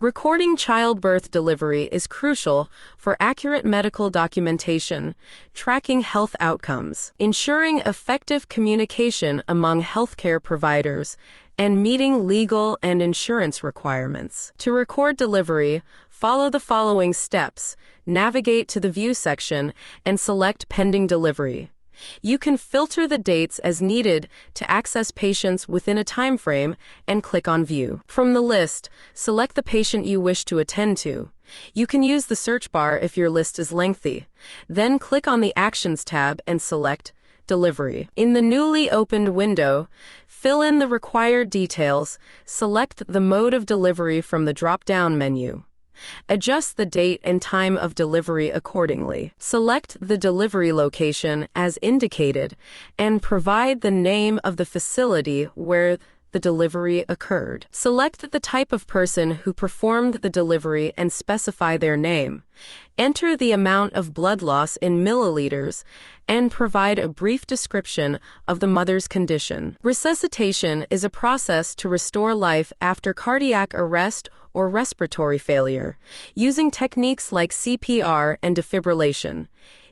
Recording childbirth delivery is crucial for accurate medical documentation, tracking health outcomes, ensuring effective communication among healthcare providers, and meeting legal and insurance requirements. To record delivery, follow the following steps. Navigate to the View section and select Pending Delivery. You can filter the dates as needed to access patients within a time frame and click on View. From the list, select the patient you wish to attend to. You can use the search bar if your list is lengthy. Then click on the Actions tab and select Delivery. In the newly opened window, fill in the required details. Select the mode of delivery from the drop-down menu. Adjust the date and time of delivery accordingly. Select the delivery location as indicated and provide the name of the facility where the delivery occurred. Select the type of person who performed the delivery and specify their name. Enter the amount of blood loss in milliliters and provide a brief description of the mother's condition. Resuscitation is a process to restore life after cardiac arrest or respiratory failure, using techniques like CPR and defibrillation.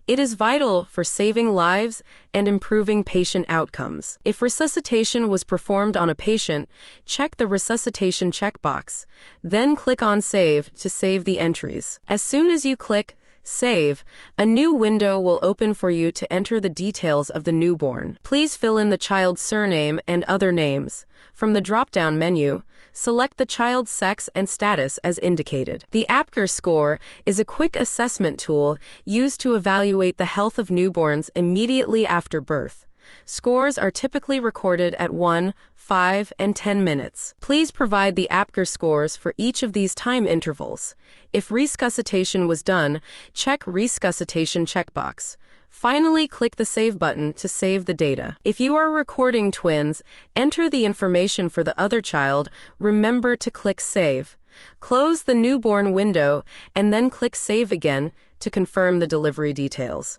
It is vital for saving lives and improving patient outcomes. If resuscitation was performed on a patient, check the resuscitation checkbox. Then click on Save to save the entries. As soon as you click Save, a new window will open for you to enter the details of the newborn. Please fill in the child's surname and other names. From the drop-down menu, select the child's sex and status as indicated. The Apgar score is a quick assessment tool used to evaluate the health of newborns immediately after birth. Scores are typically recorded at 1, 5, and 10 minutes. Please provide the Apgar scores for each of these time intervals. If resuscitation was done, check Resuscitation checkbox. Finally, click the Save button to save the data. If you are recording twins, enter the information for the other child. Remember to click Save. Close the newborn window and then click Save again to confirm the delivery details.